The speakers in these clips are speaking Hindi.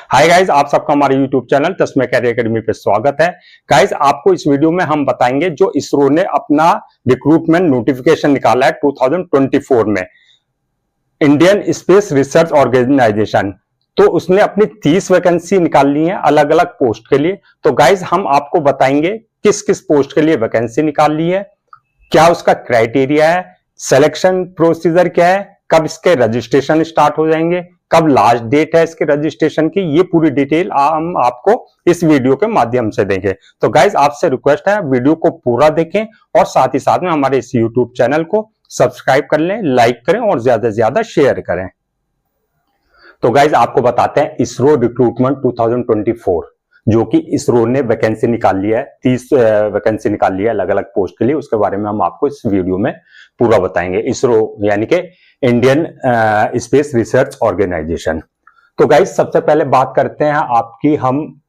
हाय गाइज, आप सबका हमारे यूट्यूब चैनल तस्मै कैरियर एकेडमी पे स्वागत है। गाइज, आपको इस वीडियो में हम बताएंगे जो इसरो ने अपना रिक्रूटमेंट नोटिफिकेशन निकाला है 2024 में, इंडियन स्पेस रिसर्च ऑर्गेनाइजेशन। तो उसने अपनी 30 वैकेंसी निकाल ली है अलग अलग पोस्ट के लिए। तो गाइज, हम आपको बताएंगे किस किस पोस्ट के लिए वैकेंसी निकाल ली है, क्या उसका क्राइटेरिया है, सिलेक्शन प्रोसीजर क्या है, कब इसके रजिस्ट्रेशन स्टार्ट हो जाएंगे, कब लास्ट डेट है इसके रजिस्ट्रेशन की, ये पूरी डिटेल हम आपको इस वीडियो के माध्यम से देंगे। तो गाइज, आपसे रिक्वेस्ट है वीडियो को पूरा देखें और साथ ही साथ में हमारे इस यूट्यूब चैनल को सब्सक्राइब कर लें, लाइक करें और ज्यादा से ज्यादा शेयर करें। तो गाइज, आपको बताते हैं इसरो रिक्रूटमेंट 2024 जो कि इसरो ने वैकेंसी निकाल लिया है, 30 वैकेंसी निकाल लिया है अलग अलग पोस्ट के लिए। उसके बारे में हम आपको इस वीडियो में पूरा बताएंगे। इसरो यानी कि इंडियन स्पेस रिसर्च ऑर्गेनाइजेशन। तो गाइस, सबसे पहले बात करते हैं आपकी हम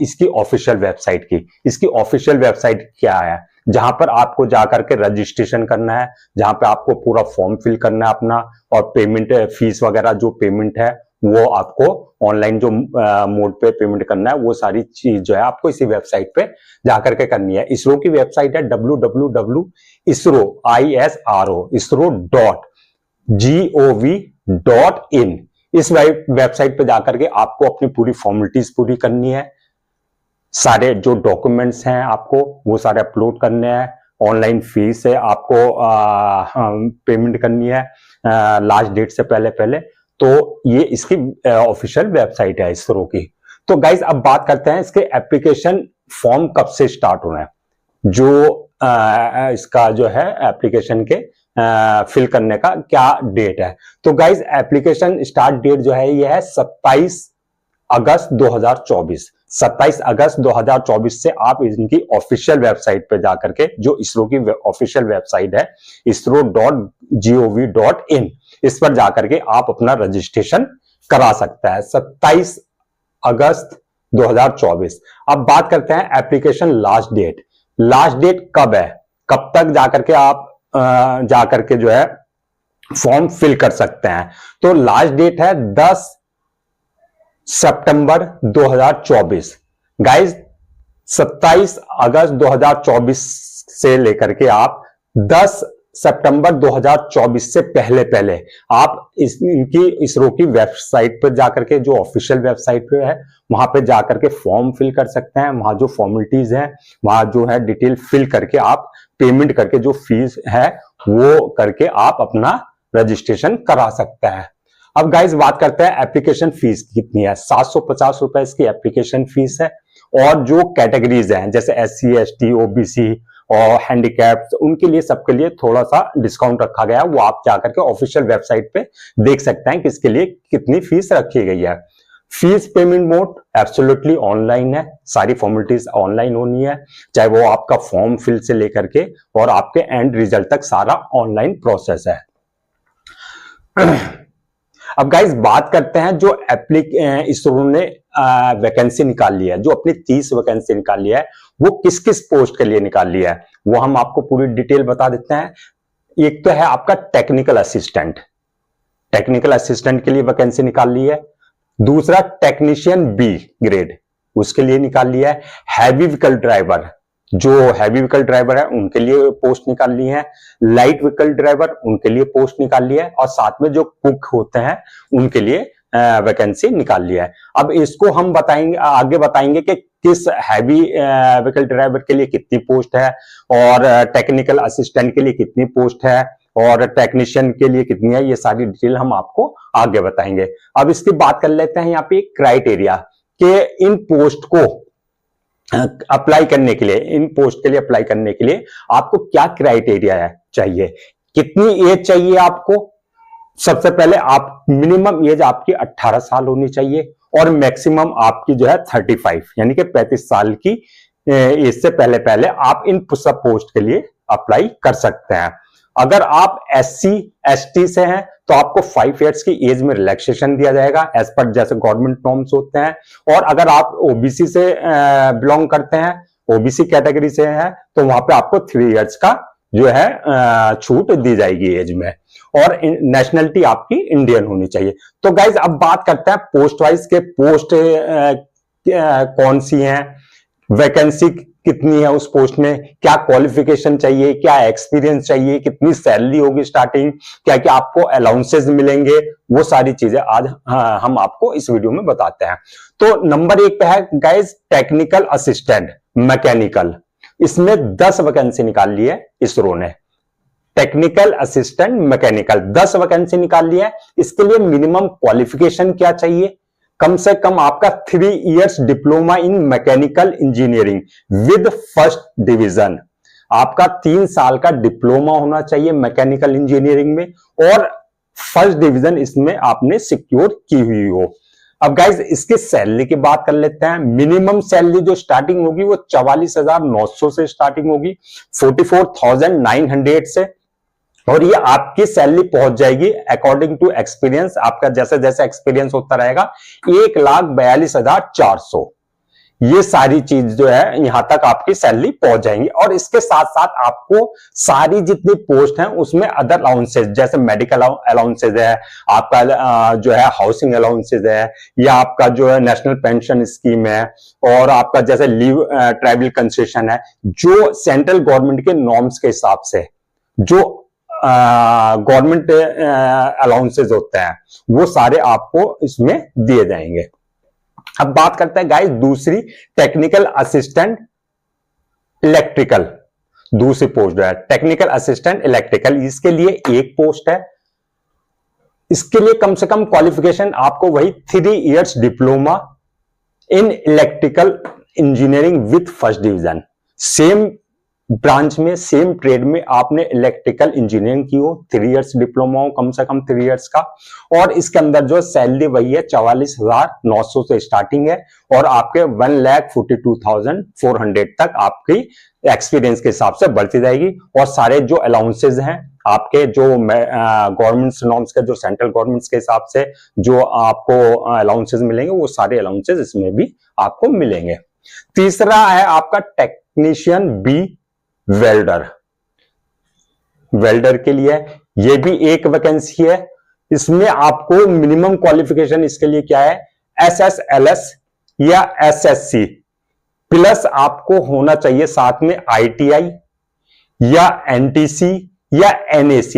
इसकी ऑफिशियल वेबसाइट की। इसकी ऑफिशियल वेबसाइट क्या है, जहां पर आपको जाकर के रजिस्ट्रेशन करना है, जहां पे आपको पूरा फॉर्म फिल करना है अपना, और पेमेंट फीस वगैरह जो पेमेंट है वो आपको ऑनलाइन जो मोड पे पेमेंट करना है, वो सारी चीज जो है आपको इसी वेबसाइट पे जाकर के करनी है। इसरो की वेबसाइट है www.isro.gov.in। इस वेबसाइट पे जाकर के आपको अपनी पूरी फॉर्मेलिटीज पूरी करनी है, सारे जो डॉक्यूमेंट्स हैं आपको वो सारे अपलोड करने हैं, ऑनलाइन फीस है आपको पेमेंट करनी है लास्ट डेट से पहले पहले। तो ये इसकी ऑफिशियल वेबसाइट है इसरो की। तो गाइज, अब बात करते हैं इसके एप्लीकेशन फॉर्म कब से स्टार्ट होना है, जो इसका जो है एप्लीकेशन के फिल करने का क्या डेट है। तो गाइज, एप्लीकेशन स्टार्ट डेट जो है ये है 27 अगस्त 2024। 27 अगस्त 2024 से आप इनकी ऑफिशियल वेबसाइट पे जाकर के, जो इसरो की ऑफिशियल वेबसाइट है isro.gov.in, इस पर जाकर के आप अपना रजिस्ट्रेशन करा सकता है 27 अगस्त 2024। अब बात करते हैं application last date. Last date कब है, कब तक जाकर के आप जाकर के जो है फॉर्म फिल कर सकते हैं। तो लास्ट डेट है 10 सितंबर 2024। गाइज, 27 अगस्त 2024 से लेकर के आप 10 सितंबर 2024 से पहले पहले आप इनकी इसरो की वेबसाइट पर जाकर के, जो ऑफिशियल वेबसाइट पे है, वहां पे जाकर के फॉर्म फिल कर सकते हैं। वहां जो फॉर्मेलिटीज है वहां जो है डिटेल फिल करके आप पेमेंट करके जो फीस है वो करके आप अपना रजिस्ट्रेशन करा सकते हैं। अब गाइज, बात करते हैं एप्लीकेशन फीस कितनी है। 750 रुपए इसकी एप्लीकेशन फीस है। और जो कैटेगरीज हैं जैसे SC ST OBC और हैंडीकैप्ड, उनके लिए सबके लिए थोड़ा सा डिस्काउंट रखा गया है। वो आप जाकर के ऑफिशियल वेबसाइट पे देख सकते हैं कि इसके लिए कितनी फीस रखी गई है। Fees payment mode absolutely online है, सारी फॉर्मेलिटीज ऑनलाइन होनी है, चाहे वो आपका फॉर्म फिल से लेकर के और आपके एंड रिजल्ट तक सारा ऑनलाइन प्रोसेस है। अब गाइज, बात करते हैं जो इसरो ने वैकेंसी निकाल ली है, जो अपनी 30 वैकेंसी निकाल लिया है, वो किस किस पोस्ट के लिए निकाल लिया है वो हम आपको पूरी डिटेल बता देते हैं। एक तो है आपका टेक्निकल असिस्टेंट, टेक्निकल असिस्टेंट के लिए वैकेंसी निकाल ली है। दूसरा टेक्नीशियन B ग्रेड, उसके लिए निकाल लिया है। हैवी व्हीकल ड्राइवर, जो हैवी व्हीकल ड्राइवर है उनके लिए पोस्ट निकाल ली है। लाइट व्हीकल ड्राइवर, उनके लिए पोस्ट निकाल लिया है। और साथ में जो कुक होते हैं उनके लिए वैकेंसी निकाल लिया है। अब इसको हम बताएंगे, आगे बताएंगे कि किस हैवी व्हीकल ड्राइवर के लिए कितनी पोस्ट है, और टेक्निकल असिस्टेंट के लिए कितनी पोस्ट है, और टेक्नीशियन के लिए कितनी है। ये सारी डिटेल हम आपको आगे बताएंगे। अब इसकी बात कर लेते हैं यहाँ पे क्राइटेरिया कि इन पोस्ट को अप्लाई करने के लिए, इन पोस्ट के लिए अप्लाई करने के लिए आपको क्या क्राइटेरिया है, चाहिए, कितनी एज चाहिए आपको। सबसे पहले आप मिनिमम एज आपकी 18 साल होनी चाहिए, और मैक्सिमम आपकी जो है 35 यानी कि 35 साल की एज से पहले पहले आप इन सब पोस्ट के लिए अप्लाई कर सकते हैं। अगर आप SC ST से हैं तो आपको 5 इयर्स की एज में रिलैक्सेशन दिया जाएगा एज पर जैसे गवर्नमेंट नॉर्म्स होते हैं। और अगर आप OBC से बिलोंग करते हैं, OBC कैटेगरी से हैं, तो वहां पे आपको 3 इयर्स का जो है छूट दी जाएगी एज में। और नेशनलिटी आपकी इंडियन होनी चाहिए। तो गाइज अब बात करते हैं पोस्ट वाइज के पोस्ट कौन सी हैं, वैकेंसी कितनी है उस पोस्ट में, क्या क्वालिफिकेशन चाहिए, क्या एक्सपीरियंस चाहिए, कितनी सैलरी होगी स्टार्टिंग, क्या क्या आपको अलाउंसेस मिलेंगे, वो सारी चीजें आज हम आपको इस वीडियो में बताते हैं। तो नंबर 1 पे है गाइज टेक्निकल असिस्टेंट मैकेनिकल। इसमें 10 वैकेंसी निकाल ली है इसरो ने। टेक्निकल असिस्टेंट मैकेनिकल 10 वैकेंसी निकाल ली है। इसके लिए मिनिमम क्वालिफिकेशन क्या चाहिए, कम से कम आपका 3 years diploma in mechanical engineering with first division. आपका 3 साल का डिप्लोमा होना चाहिए मैकेनिकल इंजीनियरिंग में और फर्स्ट डिवीजन इसमें आपने सिक्योर की हुई हो। अब गाइज इसके सैलरी की बात कर लेते हैं। मिनिमम सैलरी जो स्टार्टिंग होगी वो 44,900 से स्टार्टिंग होगी, 44,900 से, और ये आपकी सैलरी पहुंच जाएगी अकॉर्डिंग टू एक्सपीरियंस। आपका जैसे जैसे एक्सपीरियंस होता रहेगा 1,42,400, ये सारी चीज जो है यहां तक आपकी सैलरी पहुंच जाएंगी। और इसके साथ साथ आपको सारी जितनी पोस्ट हैं उसमें अदर अलाउंसेस जैसे मेडिकल अलाउंसेस है, आपका जो है हाउसिंग अलाउंसेस है, या आपका जो है नेशनल पेंशन स्कीम है, और आपका जैसे लीव ट्राइबल कंसेशन है, जो सेंट्रल गवर्नमेंट के नॉर्म्स के हिसाब से जो गवर्नमेंट अलाउंसेस होते हैं वो सारे आपको इसमें दिए जाएंगे। अब बात करते हैं गाइस दूसरी टेक्निकल असिस्टेंट इलेक्ट्रिकल, दूसरी पोस्ट है टेक्निकल असिस्टेंट इलेक्ट्रिकल। इसके लिए एक पोस्ट है। इसके लिए कम से कम क्वालिफिकेशन आपको वही 3 years diploma in electrical engineering with first division. Same branch में सेम ट्रेड में आपने इलेक्ट्रिकल इंजीनियरिंग की हो, 3 इयर्स डिप्लोमा हो कम से कम 3 इयर्स का, और इसके अंदर जो सैलरी वही है 44,900 से स्टार्टिंग है और आपके 1,42,400 तक आपकी एक्सपीरियंस के हिसाब से बढ़ती जाएगी। और सारे जो अलाउंसेज हैं आपके जो गवर्नमेंट नॉर्म्स के जो सेंट्रल गवर्नमेंट के हिसाब से जो आपको अलाउंसेज मिलेंगे वो सारे अलाउंसेज इसमें भी आपको मिलेंगे। तीसरा है आपका टेक्नीशियन बी वेल्डर। वेल्डर के लिए ये भी एक वैकेंसी है। इसमें आपको मिनिमम क्वालिफिकेशन इसके लिए क्या है, SSLS या SSC प्लस आपको होना चाहिए साथ में ITI या NTC या NAC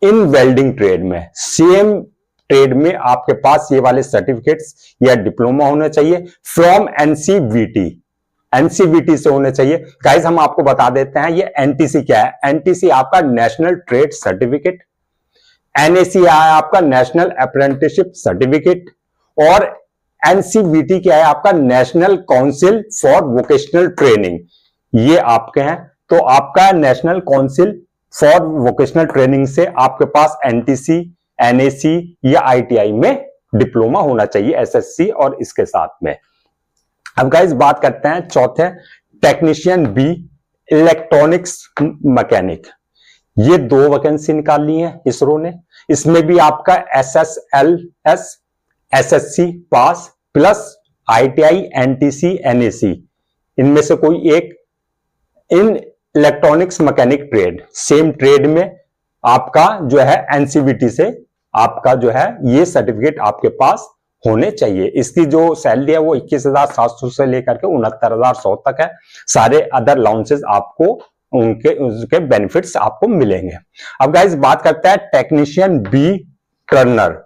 इन वेल्डिंग ट्रेड में। सेम ट्रेड में आपके पास ये वाले सर्टिफिकेट्स या डिप्लोमा होना चाहिए फ्रॉम NCVT, एनसीवीटी से होने चाहिए। गाइस हम आपको बता देते हैं ये एनटीसी क्या है। एनटीसी आपका नेशनल ट्रेड सर्टिफिकेट, एनएसी है आपका नेशनल अप्रेंटिसशिप सर्टिफिकेट, और एनसीवीटी क्या है आपका national council for vocational training. ये आपके हैं। तो आपका national council for vocational training से आपके पास एनटीसी, एनएसी या आईटीआई में डिप्लोमा होना चाहिए, एसएससी और इसके साथ में। अब गाइस बात करते हैं चौथे टेक्नीशियन बी इलेक्ट्रॉनिक्स मैकेनिक। ये 2 वैकेंसी निकाल ली है इसरो ने। इसमें भी आपका SSLS SSC पास प्लस ITI NTC NAC इनमें से कोई एक in electronics mechanic trade, same trade में आपका जो है NCVT से आपका जो है ये सर्टिफिकेट आपके पास होने चाहिए। इसकी जो सैलरी है वो 21,700 से लेकर के 69,100 तक है। सारे अदर अलाउंसेस आपको उनके बेनिफिट्स आपको मिलेंगे। अब गाइस बात करते हैं टेक्नीशियन बी टर्नर।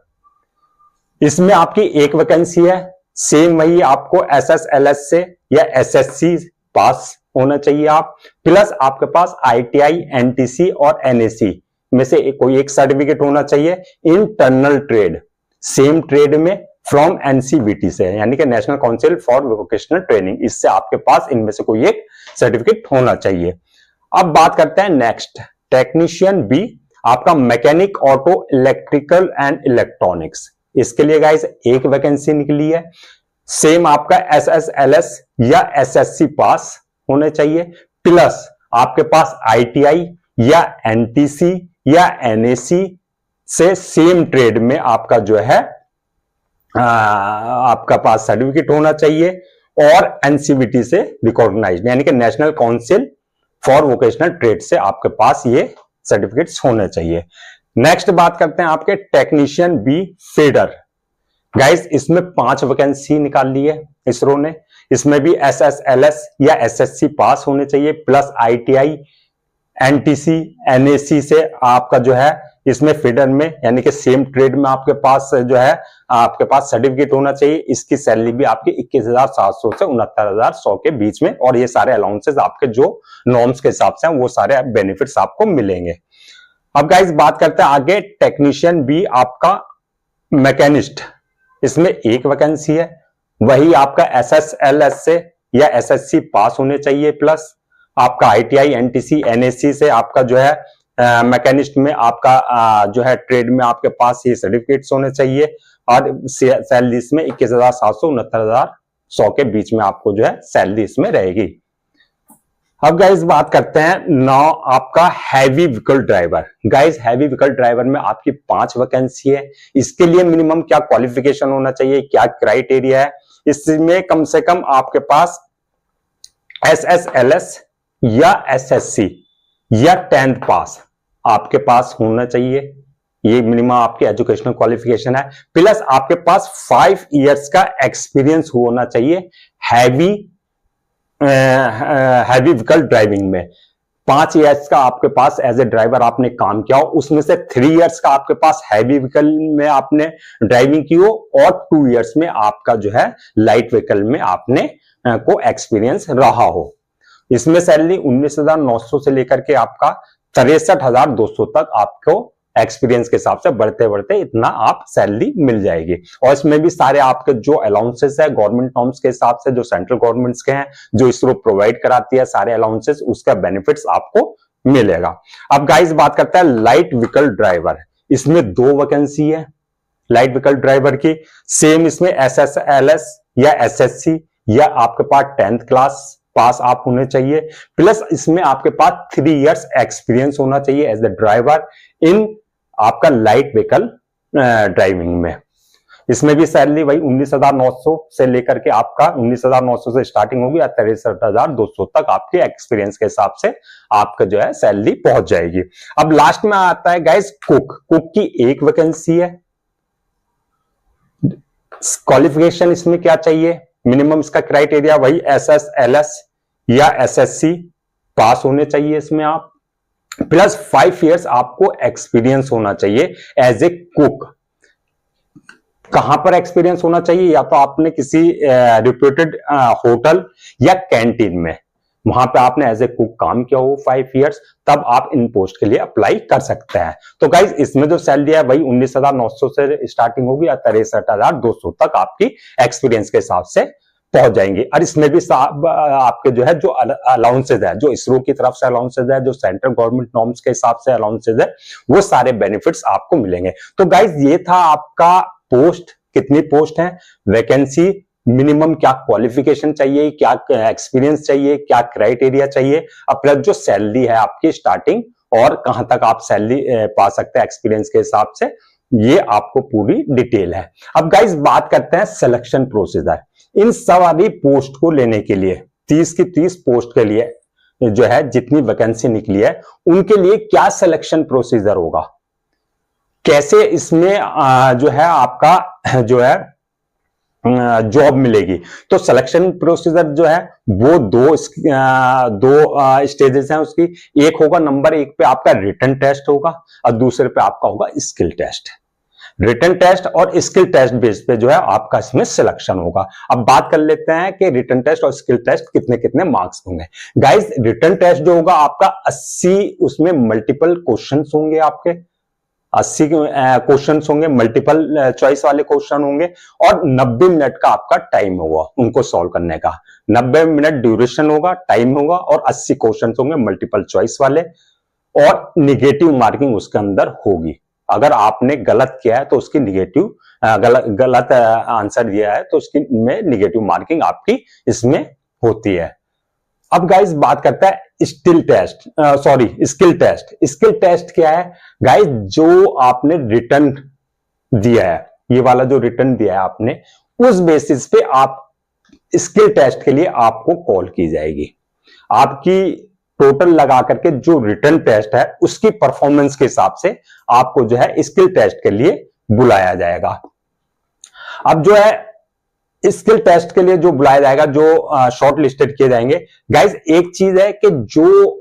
इसमें आपकी एक वैकेंसी है। सेम वही आपको SSLS से या SSC पास होना चाहिए आप, प्लस आपके पास ITI NTC और NAC में से कोई एक सर्टिफिकेट होना चाहिए इन टर्नल ट्रेड, सेम ट्रेड में फ्रॉम NCVT से, यानी कि national council for vocational training. इससे आपके पास इनमें से कोई एक सर्टिफिकेट होना चाहिए। अब बात करते हैं नेक्स्ट टेक्नीशियन बी आपका mechanic auto electrical and electronics. इसके लिए गाइस एक वैकेंसी निकली है। सेम आपका SSLS या SSC पास होने चाहिए, प्लस आपके पास ITI या NTC या NAC से सेम ट्रेड में आपका जो है आपका पास सर्टिफिकेट होना चाहिए और NCVT से रिकॉग्नाइज्ड, यानी कि national council for vocational trade से आपके पास ये सर्टिफिकेट्स होने चाहिए। नेक्स्ट बात करते हैं आपके टेक्नीशियन बी फीडर। गाइस इसमें 5 वैकेंसी निकाल ली है इसरो ने। इसमें भी SSLS या SSC पास होने चाहिए, प्लस ITI NTC NAC से आपका जो है इसमें फीडर में यानी कि सेम ट्रेड में आपके पास जो है आपके पास सर्टिफिकेट होना चाहिए। इसकी सैलरी भी आपकी 21,700 से 69,100 के बीच में, और ये सारे अलाउंसेस आपके जो नॉर्म्स के हिसाब से हैं वो सारे बेनिफिट्स आपको मिलेंगे। अब गाइस बात करते हैं आगे टेक्नीशियन बी आपका मैकेनिस्ट। इसमें 1 वैकेंसी है, वही आपका SSLS से या SSC पास होने चाहिए, प्लस आपका ITI NTC NAC से आपका जो है मैकेनिस्ट में आपका जो है ट्रेड में आपके पास ये सर्टिफिकेट्स होने चाहिए, और सैलरी इसमें 21,700 69,100 के बीच में आपको जो है सैलरी इसमें रहेगी। अब गाइस बात करते हैं नाउ आपका heavy vehicle driver. Guys heavy vehicle driver में आपकी 5 वैकेंसी है। इसके लिए मिनिमम क्या क्वालिफिकेशन होना चाहिए, क्या क्राइटेरिया है, इसमें कम से कम आपके पास SSLS या SSC या 10th पास आपके पास होना चाहिए। ये मिनिमम आपकी एजुकेशनल क्वालिफिकेशन है, प्लस आपके पास 5 इयर्स का एक्सपीरियंस होना चाहिए हैवी व्हीकल ड्राइविंग में। 5 इयर्स का आपके पास एज ए ड्राइवर आपने काम किया हो, उसमें से 3 इयर्स का आपके पास हैवी व्हीकल में आपने ड्राइविंग की हो, और 2 इयर्स में आपका जो है लाइट व्हीकल में आपने को एक्सपीरियंस रहा हो। इसमें सैलरी 19,900 से लेकर के आपका 63,200 तक आपको एक्सपीरियंस के हिसाब से बढ़ते बढ़ते इतना आप सैलरी मिल जाएगी। और इसमें भी सारे आपके जो अलाउंसेस है गवर्नमेंट नॉर्म्स के हिसाब से, जो सेंट्रल गवर्नमेंट्स के हैं, जो इसरो प्रोवाइड कराती है सारे अलाउंसेस, उसका बेनिफिट्स आपको मिलेगा। अब गाइस बात करते हैं लाइट व्हीकल ड्राइवर। इसमें 2 वैकेंसी है लाइट व्हीकल ड्राइवर की। सेम इसमें SSLS या SSC या आपके पास 10th क्लास पास आप होने चाहिए, प्लस इसमें आपके पास 3 इयर्स एक्सपीरियंस होना चाहिए एज द ड्राइवर इन आपका लाइट व्हीकल ड्राइविंग में। इसमें भी सैलरी वही 19,900 से लेकर के आपका 19,900 से स्टार्टिंग होगी, 63,200 तक आपके एक्सपीरियंस के हिसाब से आपका जो है सैलरी पहुंच जाएगी। अब लास्ट में आता है गाइस कुक। कुक की 1 वैकेंसी है। क्वालिफिकेशन इसमें क्या चाहिए, मिनिमम इसका क्राइटेरिया वही SSLS या SSC पास होने चाहिए इसमें आप, प्लस 5 इयर्स आपको एक्सपीरियंस होना चाहिए एज ए कुक। कहां पर एक्सपीरियंस होना चाहिए, या तो आपने किसी रिप्यूटेड होटल या कैंटीन में, वहां पे आपने एज ए कुक काम किया हो 5 इयर्स, तब आप इन पोस्ट के लिए अप्लाई कर सकते हैं। तो गाइज इसमें जो सैलरी है वही 19,900 से स्टार्टिंग होगी या 63,200 तक आपकी एक्सपीरियंस के हिसाब से पहुंच जाएंगे। और इसमें भी आपके जो है जो अलाउंसेज है, जो इसरो की तरफ से अलाउंसेज है, जो सेंट्रल गवर्नमेंट नॉर्म्स के हिसाब से अलाउंसेज है, वो सारे बेनिफिट्स आपको मिलेंगे। तो गाइज ये था आपका पोस्ट, कितनी पोस्ट है, वैकेंसी, मिनिमम क्या क्वालिफिकेशन चाहिए, क्या एक्सपीरियंस चाहिए, क्या क्राइटेरिया चाहिए, अब प्लस जो सैलरी है आपकी स्टार्टिंग और कहां तक आप सैलरी पा सकते हैं एक्सपीरियंस के हिसाब से, ये आपको पूरी डिटेल है। अब गाइज बात करते हैं सिलेक्शन प्रोसीजर। इन सभी पोस्ट को लेने के लिए 30 की 30 पोस्ट के लिए जो है जितनी वैकेंसी निकली है उनके लिए क्या सिलेक्शन प्रोसीजर होगा, कैसे इसमें जो है आपका जो है जॉब मिलेगी। तो सिलेक्शन प्रोसीजर जो है वो दो स्टेजेस हैं उसकी। एक होगा नंबर 1 पे आपका रिटन टेस्ट होगा और दूसरे पे आपका होगा स्किल टेस्ट। रिटन टेस्ट और स्किल टेस्ट बेस पे जो है आपका इसमें सिलेक्शन होगा। अब बात कर लेते हैं कि रिटन टेस्ट और स्किल टेस्ट कितने कितने मार्क्स होंगे। गाइस रिटन टेस्ट जो होगा आपका 80 उसमें मल्टीपल क्वेश्चंस होंगे, आपके 80 क्वेश्चंस होंगे, मल्टीपल चॉइस वाले क्वेश्चन होंगे और 90 मिनट का आपका टाइम होगा उनको सॉल्व करने का। 90 मिनट ड्यूरेशन होगा, टाइम होगा और 80 क्वेश्चन होंगे मल्टीपल चॉइस वाले, और निगेटिव मार्किंग उसके अंदर होगी। अगर आपने गलत किया है तो उसकी निगेटिव गलत आंसर दिया है तो उसकी में निगेटिव मार्किंग आपकी इसमें होती है। अब गाइस बात करता है स्किल टेस्ट। स्किल टेस्ट क्या है गाइस, जो आपने रिटर्न दिया है, ये वाला जो रिटर्न दिया है आपने, उस बेसिस पे आप स्किल टेस्ट के लिए आपको कॉल की जाएगी। आपकी टोटल लगा करके जो रिटन टेस्ट है उसकी परफॉर्मेंस के हिसाब से आपको जो है स्किल टेस्ट के लिए बुलाया जाएगा। अब जो है स्किल टेस्ट के लिए जो बुलाया जाएगा, जो शॉर्ट लिस्टेड किए जाएंगे गाइज, एक चीज है कि जो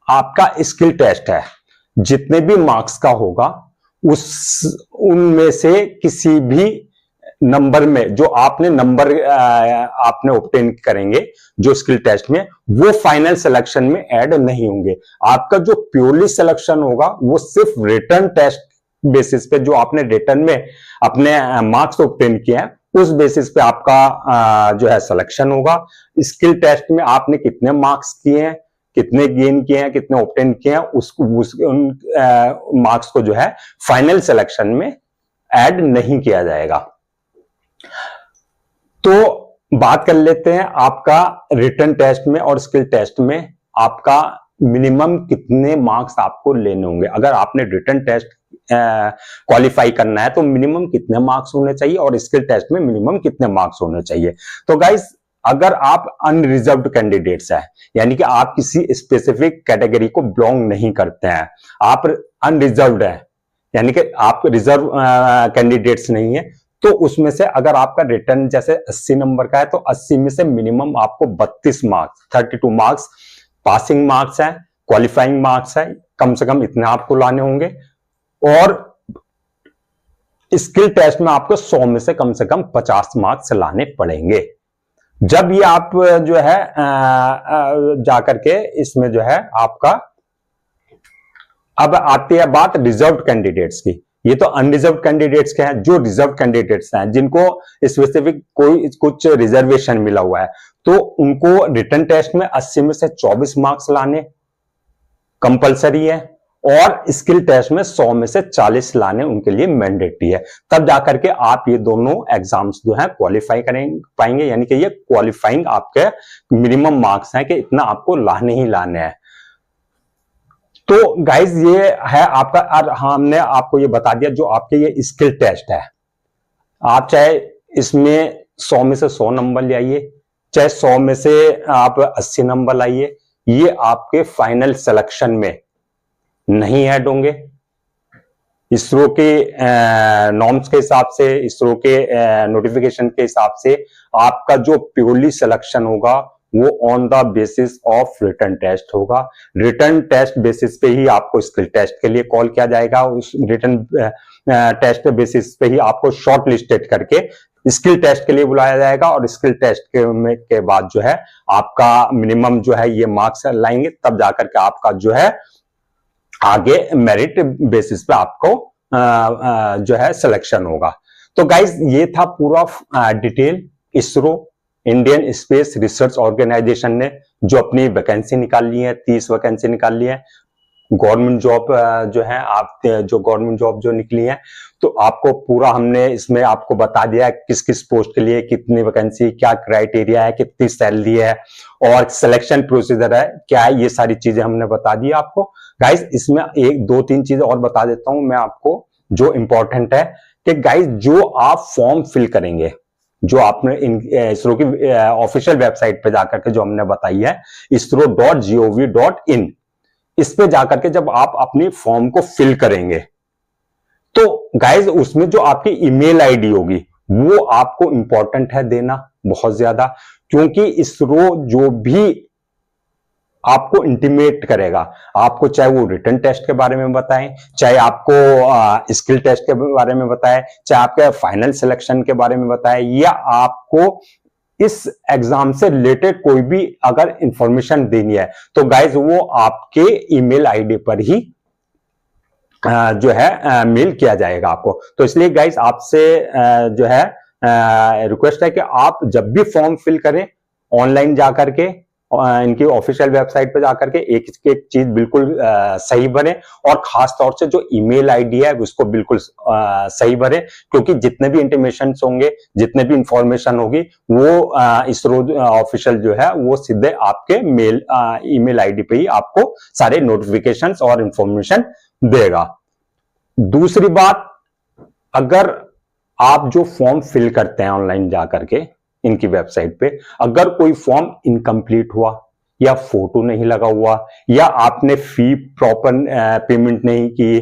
आपका स्किल टेस्ट है जितने भी मार्क्स का होगा उनमें से किसी भी नंबर में जो आपने नंबर आपने ऑब्टेन करेंगे जो स्किल टेस्ट में, वो फाइनल सिलेक्शन में ऐड नहीं होंगे। आपका जो प्योरली सिलेक्शन होगा वो सिर्फ रिटन टेस्ट बेसिस पे, जो आपने रिटन में अपने मार्क्स ऑब्टेन किए हैं उस बेसिस पे आपका जो है सिलेक्शन होगा। स्किल टेस्ट में आपने कितने मार्क्स किए हैं, कितने गेन किए हैं, कितने ऑब्टेन किए हैं, उन मार्क्स को जो है फाइनल सिलेक्शन में ऐड नहीं किया जाएगा। तो बात कर लेते हैं आपका रिटन टेस्ट में और स्किल टेस्ट में आपका मिनिमम कितने मार्क्स आपको लेने होंगे। अगर आपने रिटन टेस्ट क्वालिफाई करना है तो मिनिमम कितने मार्क्स होने चाहिए और स्किल टेस्ट में मिनिमम कितने मार्क्स होने चाहिए। तो गाइस, अगर आप अनरिजर्व्ड कैंडिडेट्स हैं, यानी कि आप किसी स्पेसिफिक कैटेगरी को बिलोंग नहीं करते हैं, आप अनरिजर्व्ड हैं, यानी कि आप रिजर्व कैंडिडेट्स नहीं है, तो उसमें से अगर आपका रिटर्न जैसे 80 नंबर का है तो 80 में से मिनिमम आपको 32 मार्क्स, 32 मार्क्स पासिंग मार्क्स है, क्वालिफाइंग मार्क्स है, कम से कम इतने आपको लाने होंगे। और स्किल टेस्ट में आपको 100 में से कम 50 मार्क्स लाने पड़ेंगे। जब ये आप जो है जाकर के इसमें जो है आपका, अब आती है बात रिजर्व्ड कैंडिडेट्स की। ये तो अनरिजर्व कैंडिडेट्स के हैं। जो रिजर्व कैंडिडेट्स हैं जिनको स्पेसिफिक कोई कुछ रिजर्वेशन मिला हुआ है, तो उनको रिटन टेस्ट में 80 में से 24 मार्क्स लाने कंपलसरी है और स्किल टेस्ट में 100 में से 40 लाने उनके लिए मैंडेटरी है। तब जाकर के आप ये दोनों एग्जाम्स जो है क्वालिफाई करें पाएंगे, यानी कि ये क्वालिफाइंग आपके मिनिमम मार्क्स हैं कि इतना आपको लाने ही लाने हैं। तो गाइज ये है आपका, और हमने आपको ये बता दिया जो आपके ये स्किल टेस्ट है। आप चाहे इसमें 100 में से 100 नंबर ले आइए, चाहे 100 में से आप 80 नंबर लाइए, ये आपके फाइनल सिलेक्शन में नहीं ऐड होंगे। इसरो के नॉर्म्स के हिसाब से, इसरो के नोटिफिकेशन के हिसाब से आपका जो प्योरली सिलेक्शन होगा वो on the basis of written test होगा। रिटन टेस्ट बेसिस पे ही आपको स्किल टेस्ट के लिए कॉल किया जाएगा। उस रिटन टेस्ट बेसिस पे ही आपको शॉर्ट लिस्टेड करके स्किल टेस्ट के लिए बुलाया जाएगा और स्किल टेस्ट के बाद जो है आपका मिनिमम जो है ये मार्क्स लाएंगे, तब जाकर के आपका जो है आगे मेरिट बेसिस पे आपको जो है सिलेक्शन होगा। तो गाइज ये था पूरा detail ISRO Indian Space Research Organisation ने जो अपनी वैकेंसी निकाल ली है, 30 वैकेंसी निकाल ली है। गवर्नमेंट जॉब जो है आप जो गवर्नमेंट जॉब जो निकली है, तो आपको पूरा हमने इसमें आपको बता दिया है किस किस पोस्ट के लिए कितनी वैकेंसी, क्या क्राइटेरिया है, कितनी सैलरी है और सिलेक्शन प्रोसीजर है क्या है, ये सारी चीजें हमने बता दी आपको। गाइज इसमें एक दो तीन चीजें और बता देता हूं मैं आपको जो इंपॉर्टेंट है कि गाइज जो आप फॉर्म फिल करेंगे, जो आपने इसरो की ऑफिशियल वेबसाइट पे जाकर के जो हमने बताई है isro.gov.in, इस पे जाकर के जब आप अपनी फॉर्म को फिल करेंगे तो गाइज उसमें जो आपकी ईमेल आईडी होगी वो आपको इंपॉर्टेंट है देना बहुत ज्यादा, क्योंकि इसरो जो भी आपको इंटीमेट करेगा, आपको चाहे वो रिटन टेस्ट के बारे में बताएं, चाहे आपको स्किल टेस्ट के बारे में बताएं, चाहे आपके फाइनल सिलेक्शन के बारे में बताएं, या आपको इस एग्जाम से रिलेटेड कोई भी अगर इंफॉर्मेशन देनी है तो गाइज वो आपके ईमेल आईडी पर ही जो है मेल किया जाएगा आपको। तो इसलिए गाइज आपसे जो है रिक्वेस्ट है कि आप जब भी फॉर्म फिल करें ऑनलाइन जाकर के इनकी ऑफिशियल वेबसाइट पे जाकर के एक चीज बिल्कुल सही भरें और खास तौर से जो ईमेल आईडी है उसको बिल्कुल सही भरें, क्योंकि जितने भी इंटीमेशन होंगे, जितने भी इंफॉर्मेशन होगी वो इसरो ऑफिशियल जो है वो सीधे आपके मेल ईमेल आईडी पे ही आपको सारे नोटिफिकेशंस और इंफॉर्मेशन देगा। दूसरी बात, अगर आप जो फॉर्म फिल करते हैं ऑनलाइन जाकर के इनकी वेबसाइट पे, अगर कोई फॉर्म इनकम्प्लीट हुआ या फोटो नहीं लगा हुआ, या आपने फी प्रॉपर पेमेंट नहीं की,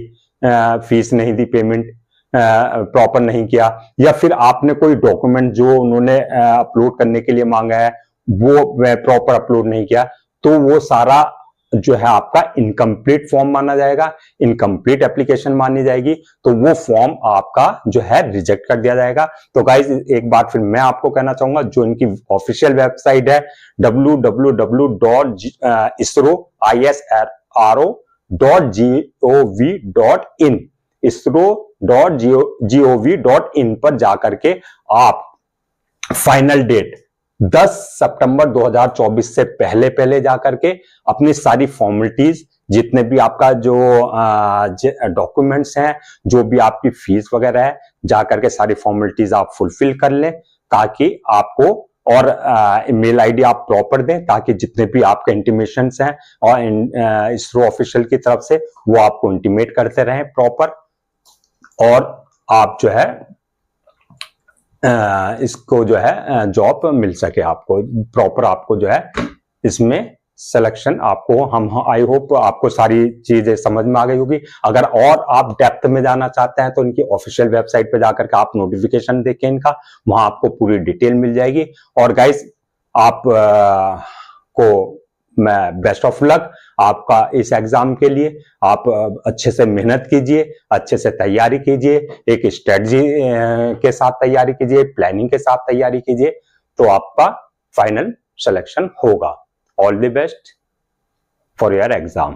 फीस नहीं दी, पेमेंट प्रॉपर नहीं किया, या फिर आपने कोई डॉक्यूमेंट जो उन्होंने अपलोड करने के लिए मांगा है वो प्रॉपर अपलोड नहीं किया, तो वो सारा जो है आपका इनकम्प्लीट फॉर्म माना जाएगा, इनकम्प्लीट एप्लीकेशन मानी जाएगी, तो वो फॉर्म आपका जो है रिजेक्ट कर दिया जाएगा। तो गाइज एक बार फिर मैं आपको कहना चाहूंगा, जो इनकी ऑफिशियल वेबसाइट है www.isro.gov.in, isro.gov.in पर जाकर के आप फाइनल डेट 10 सितंबर 2024 से पहले जाकर के अपनी सारी फॉर्मेलिटीज, जितने भी आपका जो डॉक्यूमेंट्स हैं, जो भी आपकी फीस वगैरह है, जाकर के सारी फॉर्मेलिटीज आप फुलफिल कर लें, ताकि आपको और ईमेल आईडी आप प्रॉपर दें, ताकि जितने भी आपके इंटीमेशंस हैं और इसरो ऑफिशियल की तरफ से वो आपको इंटीमेट करते रहें प्रॉपर, और आप जो है इसको जो है जॉब मिल सके आपको प्रॉपर, आपको जो है इसमें सिलेक्शन आपको, हम आई होप आपको सारी चीजें समझ में आ गई होगी। अगर और आप डेप्थ में जाना चाहते हैं तो इनकी ऑफिशियल वेबसाइट पे जाकर के आप नोटिफिकेशन देखें इनका, वहां आपको पूरी डिटेल मिल जाएगी। और गाइस आप को मैं बेस्ट ऑफ लक आपका इस एग्जाम के लिए। आप अच्छे से मेहनत कीजिए, अच्छे से तैयारी कीजिए, एक स्ट्रेटजी के साथ तैयारी कीजिए, प्लानिंग के साथ तैयारी कीजिए, तो आपका फाइनल सिलेक्शन होगा। All the best for your exam.